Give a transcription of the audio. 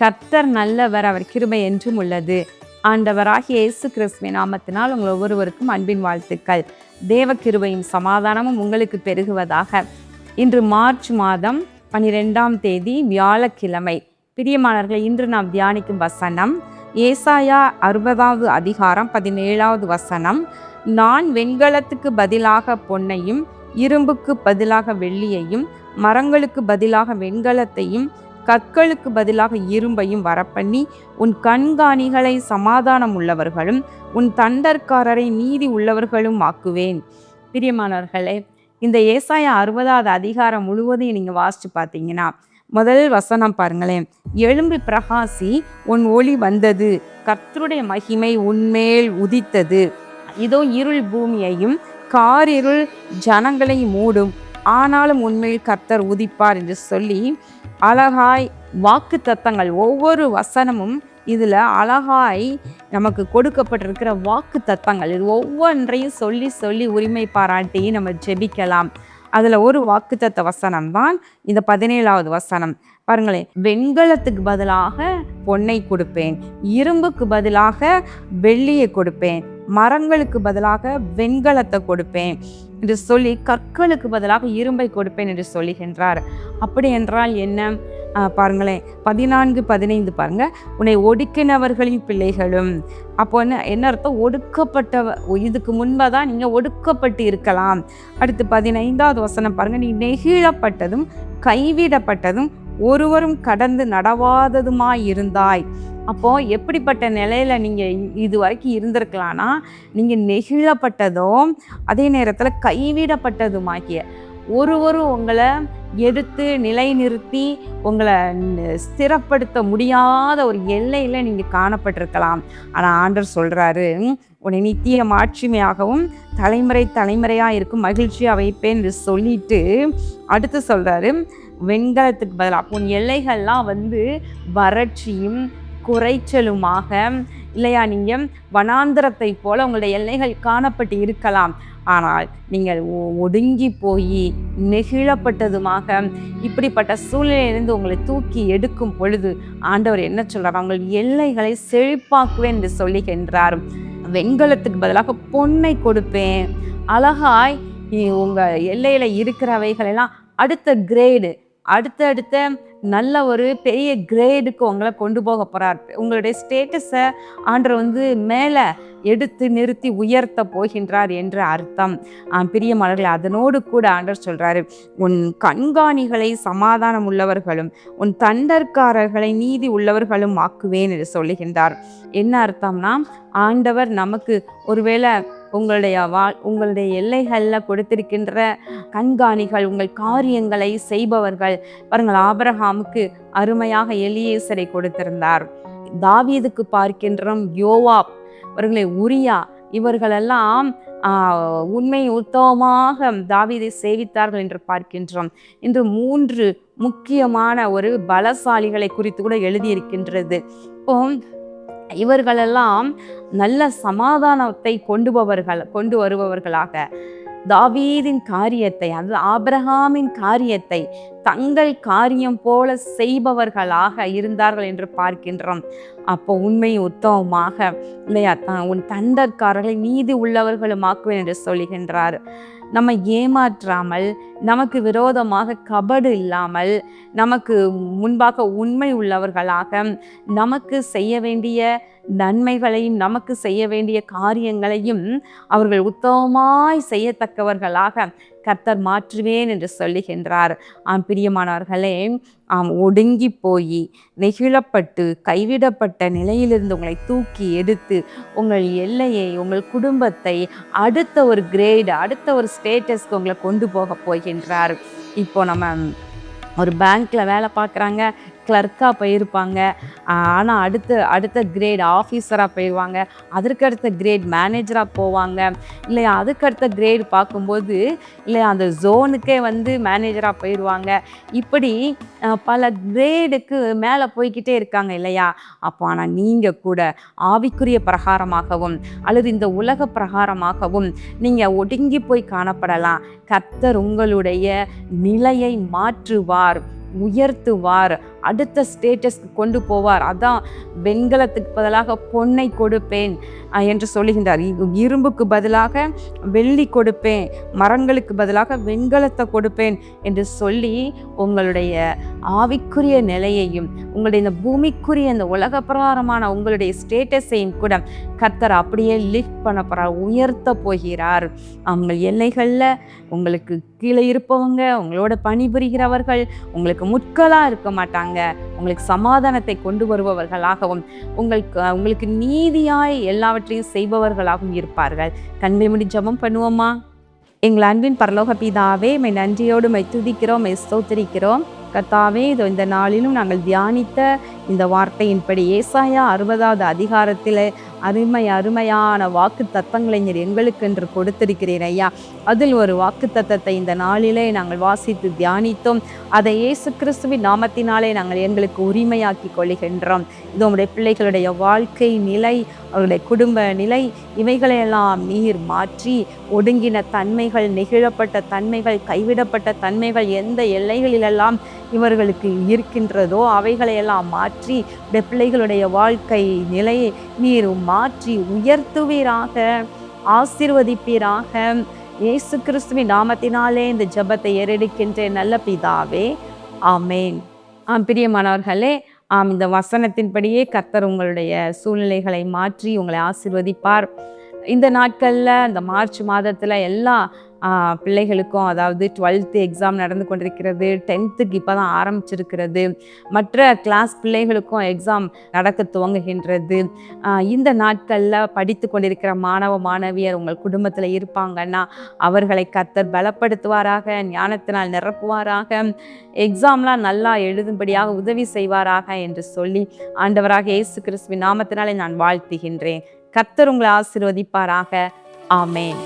கர்த்தர் நல்லவர், அவர் கிருபை என்றும் உள்ளது. ஆண்டவராகிய இயேசு கிறிஸ்துவின் நாமத்தினால் உங்கள் ஒவ்வொருவருக்கும் அன்பின் வாழ்த்துக்கள். தேவ கிருபையும் சமாதானமும் உங்களுக்கு பெருகுவதாக. இன்று மார்ச் மாதம் 12ஆம் தேதி வியாழக்கிழமை. பிரியமானவர்களை, இன்று நாம் தியானிக்கும் வசனம் ஏசாயா 60வது அதிகாரம் 17வது வசனம். நான் வெண்கலத்துக்கு பதிலாக பொன்னையும், இரும்புக்கு பதிலாக வெள்ளியையும், மரங்களுக்கு பதிலாக வெண்கலத்தையும், கற்களுக்கு பதிலாக இரும்பையும் வரப்பண்ணி உன் கண்காணிகளை சமாதானம் உள்ளவர்களும் உன் தண்டற்காரரை நீதி உள்ளவர்களும் ஆக்குவேன். பிரியமானவர்களே, இந்த ஏசாயா 60வது அதிகாரம் முழுவதையும் நீங்கள் வாசித்து பார்த்தீங்கன்னா முதல் வசனம் பாருங்களேன். எழும்பி பிரகாசி, உன் ஒளி வந்தது, கர்த்தருடைய மகிமை உன்மேல் உதித்தது. இதோ இருள் பூமியையும் காரிருள் ஜனங்களை மூடும், ஆனாலும் உண்மையில் கர்த்தர் உதிப்பார் என்று சொல்லி அழகாய் வாக்கு தத்தங்கள், ஒவ்வொரு வசனமும் இதில் அழகாய் நமக்கு கொடுக்கப்பட்டிருக்கிற வாக்கு தத்தங்கள். இது ஒவ்வொன்றையும் சொல்லி சொல்லி உரிமை பாராட்டி நம்ம ஜெபிக்கலாம். அதில் ஒரு வாக்குத்தத்த வசனம் தான் இந்த 17வது வசனம். பாருங்களேன், வெண்கலத்துக்கு பதிலாக பொன்னை கொடுப்பேன், இரும்புக்கு பதிலாக வெள்ளியை கொடுப்பேன், மரங்களுக்கு பதிலாக வெண்கலத்தை கொடுப்பேன் என்று சொல்லி கற்களுக்கு பதிலாக இரும்பை கொடுப்பேன் என்று சொல்லுகின்றார். அப்படி என்றால் என்ன பாருங்களேன், 14-15 பாருங்க. உன்னை ஒடுக்கினவர்களின் பிள்ளைகளும். அப்போ என்ன அர்த்தம்? ஒடுக்கப்பட்ட, இதுக்கு முன்பதான் நீங்கள் ஒடுக்கப்பட்டு இருக்கலாம். அடுத்து 15வது வசனம் பாருங்க. நீ நெகிழப்பட்டதும் கைவிடப்பட்டதும் ஒருவரும் கடந்து நடவாததுமாய் இருந்தாய். அப்போ எப்படிப்பட்ட நிலையில நீங்கள் இது வரைக்கும் இருந்திருக்கலாம்னா, நீங்கள் நெகிழப்பட்டதும் அதே நேரத்தில் கைவிடப்பட்டதுமாகிய ஒருவரும் உங்களை எடுத்து நிலைநிறுத்தி உங்களை ஸ்திரப்படுத்த முடியாத ஒரு எல்லையில் நீங்கள் காணப்பட்டிருக்கலாம். ஆனால் ஆண்டவர் சொல்கிறாரு, உன்னை நித்திய மாட்சிமையாகவும் தலைமுறை தலைமுறையாக இருக்கும் மகிழ்ச்சியாக வைப்பேன் என்று சொல்லிட்டு அடுத்து சொல்கிறாரு, வெண்கலத்துக்கு பதிலாக உன் எல்லைகள்லாம் வறட்சியும் குறைச்சலுமாக இல்லையா, நீங்கள் வனாந்திரத்தை போல உங்களுடைய எல்லைகள் காணப்பட்டு இருக்கலாம். ஆனால் நீங்கள் ஒடுங்கி போய் நெகிழப்பட்டதுமாக இப்படிப்பட்ட சூழ்நிலையிலிருந்து உங்களை தூக்கி எடுக்கும் பொழுது ஆண்டவர் என்ன சொல்கிறார்? உங்கள் எல்லைகளை செழிப்பாக்குவேன் என்று சொல்லுகின்றார். வெண்கலத்துக்கு பதிலாக பொன்னை கொடுப்பேன். அழகாய் உங்கள் எல்லையில் இருக்கிறவைகளெல்லாம் அடுத்த கிரேடு, அடுத்த நல்ல ஒரு பெரிய கிரேடுக்கு உங்களை கொண்டு போக போகிறார். உங்களுடைய ஸ்டேட்டஸை ஆண்டவர் மேலே எடுத்து நிறுத்தி உயர்த்த போகின்றார் என்று அர்த்தம். பிரியமானவர்களே, அதனோடு கூட ஆண்டவர் சொல்கிறாரு, உன் கண்காணிகளை சமாதானம் உள்ளவர்களும் உன் தண்டற்காரர்களை நீதி உள்ளவர்களும் ஆக்குவேன் என்று சொல்லுகின்றார். என்ன அர்த்தம்னா, ஆண்டவர் நமக்கு ஒருவேளை உங்களுடைய எல்லைகளில் கொடுத்திருக்கின்ற கண்காணிகள், உங்கள் காரியங்களை செய்பவர்கள். பாருங்கள், ஆபிரகாமுக்கு அருமையாக எலியேசரை கொடுத்திருந்தார். தாவீதுக்கு பார்க்கின்றோம் யோவாப், அவர்களை உரியா, இவர்களெல்லாம் உண்மை உத்தமமாக தாவீதை சேவித்தார்கள் என்று பார்க்கின்றோம். இன்று 3 முக்கியமான ஒரு பலசாலிகளை குறித்து கூட எழுதியிருக்கின்றது. இப்போ இவர்களெல்லாம் நல்ல சமாதானத்தை கொண்டு வருபவர்களாக தாவீதின் காரியத்தை, அது ஆபிரகாமின் காரியத்தை தங்கள் காரியம் போல செய்பவர்களாக இருந்தார்கள் என்று பார்க்கின்றோம். அப்போ உண்மை உத்தமமாக இல்லையா, உன் தண்டற்காரர்களை நீதி உள்ளவர்களும் ஆக்குவேன் என்று சொல்லுகின்றார். நம்ம ஏமாற்றாமல், நமக்கு விரோதமாக கபடு இல்லாமல், நமக்கு முன்பாக உண்மை உள்ளவர்களாக, நமக்கு செய்ய வேண்டிய நன்மைகளையும் நமக்கு செய்ய வேண்டிய காரியங்களையும் அவர்கள் உத்தமமாய் செய்யத்தக்கவர்களாக கர்த்தர் மாற்றுவேன் என்று சொல்லுகின்றார். பிரியமானவர்களே, ஒடுங்கி போய் நெகிழப்பட்டு கைவிடப்பட்ட நிலையிலிருந்து உங்களை தூக்கி எடுத்து உங்கள் எல்லையை, உங்கள் குடும்பத்தை அடுத்த ஒரு கிரேடு, அடுத்த ஒரு ஸ்டேட்டஸ்க்கு உங்களை கொண்டு போக போகின்றார். இப்போ நம்ம ஒரு பேங்க்கில் வேலை பார்க்குறாங்க, கிளர்க்காக போயிருப்பாங்க. ஆனால் அடுத்த கிரேட் ஆஃபீஸராக போயிடுவாங்க. அதற்கடுத்த கிரேட் மேனேஜராக போவாங்க. இல்லையா, அதுக்கடுத்த கிரேடு பார்க்கும்போது இல்லையா அந்த ஜோனுக்கே மேனேஜராக போயிடுவாங்க. இப்படி பல கிரேடுக்கு மேலே போய்கிட்டே இருக்காங்க இல்லையா. அப்போ ஆனால் நீங்கள் கூட ஆவிக்குரிய பிரகாரமாகவும் அல்லது இந்த உலக பிரகாரமாகவும் நீங்கள் ஒடுங்கி போய் காணப்படலாம். கர்த்தர் உங்களுடைய நிலையை மாற்றுவார், உயர்த்துவார். அடுத்த ஸ்டேட்டஸ்க்கு கொண்டு போவார். அதான் வெண்கலத்துக்கு பதிலாக பொன்னை கொடுப்பேன் என்று சொல்லுகின்றார். இரும்புக்கு பதிலாக வெள்ளி கொடுப்பேன், மரங்களுக்கு பதிலாக வெண்கலத்தை கொடுப்பேன் என்று சொல்லி உங்களுடைய ஆவிக்குரிய நிலையையும் உங்களுடைய இந்த பூமிக்குரிய இந்த உலக பிரகாரமான உங்களுடைய ஸ்டேட்டஸையும் கூட கர்த்தர் அப்படியே லிஃப்ட் பண்ண போகிறார், உயர்த்த போகிறார். அவங்க எல்லைகளில் உங்களுக்கு கீழே இருப்பவங்க, உங்களோட பணிபுரிகிறவர்கள் உங்களுக்கு முட்களாக இருக்க மாட்டாங்க, உங்களுக்கு சமாதானத்தை கொண்டு வருபவர்களாகவும் உங்களுக்கு நீதியாய் எல்லாவற்றையும் செய்பவர்களாகவும் இருப்பார்கள். கண்மை முடி ஜெபம் பண்ணுவோமா? எங்கள் அன்பின் பரலோக பிதாவே, மை நன்றியோடு மை துதிக்கிறோம், மை ஸ்தோத்திரிக்கிறோம். கர்த்தாவே, இந்த நாளிலும் நாங்கள் தியானித்த இந்த வார்த்தையின்படி ஏசாயா 60வது அதிகாரத்தில் அருமையான வாக்கு தத்தங்களை நீர் எங்களுக்கென்று கொடுத்திருக்கிறீர் ஐயா. அதில் ஒரு வாக்கு தத்தத்தை இந்த நாளிலே நாங்கள் வாசித்து தியானித்தோம். அதை இயேசு கிறிஸ்துவின் நாமத்தினாலே நாங்கள் எங்களுக்கு உரிமையாக்கி கொள்கின்றோம். இது உம்முடைய பிள்ளைகளுடைய வாழ்க்கை நிலை, அவருடைய குடும்ப நிலை, இவைகளையெல்லாம் நீர் மாற்றி ஒடுங்கின தன்மைகள், நெகிழப்பட்ட தன்மைகள், கைவிடப்பட்ட தன்மைகள் எந்த எல்லைகளிலெல்லாம் இவர்களுக்கு இருக்கின்றதோ அவைகளையெல்லாம் மாற்றி பிள்ளைகளுடைய வாழ்க்கை நிலையை நீர் மாற்றி உயர்த்துவீராக, ஆசீர்வதிப்பீராக. இயேசு கிறிஸ்துவின் நாமத்தினாலே இந்த ஜெபத்தை ஏறெடுக்கின்ற நல்ல பிதாவே, ஆமேன். பிரியமானவர்களே, இந்த வசனத்தின்படியே கர்த்தர் உங்களுடைய சூழ்நிலைகளை மாற்றி உங்களை ஆசீர்வதிப்பார். இந்த நாட்களில் இந்த மார்ச் மாதத்தில் எல்லா பிள்ளைகளுக்கும், அதாவது 12th எக்ஸாம் நடந்து கொண்டிருக்கிறது, 10th இப்போ தான் ஆரம்பிச்சிருக்கிறது, மற்ற கிளாஸ் பிள்ளைகளுக்கும் எக்ஸாம் நடக்க துவங்குகின்றது. இந்த நாட்களில் படித்து கொண்டிருக்கிற மாணவ மாணவியர் உங்கள் குடும்பத்தில் இருப்பாங்கன்னா அவர்களை கர்த்தர் பலப்படுத்துவாராக, ஞானத்தினால் நிரப்புவாராக, எக்ஸாம்லாம் நல்லா எழுதும்படியாக உதவி செய்வாராக என்று சொல்லி ஆண்டவராக இயேசு கிறிஸ்துவின் நாமத்தினாலே நான் வாழ்த்துகின்றேன். கர்த்தர் உங்களை ஆசீர்வதிப்பாராக. ஆமேன்.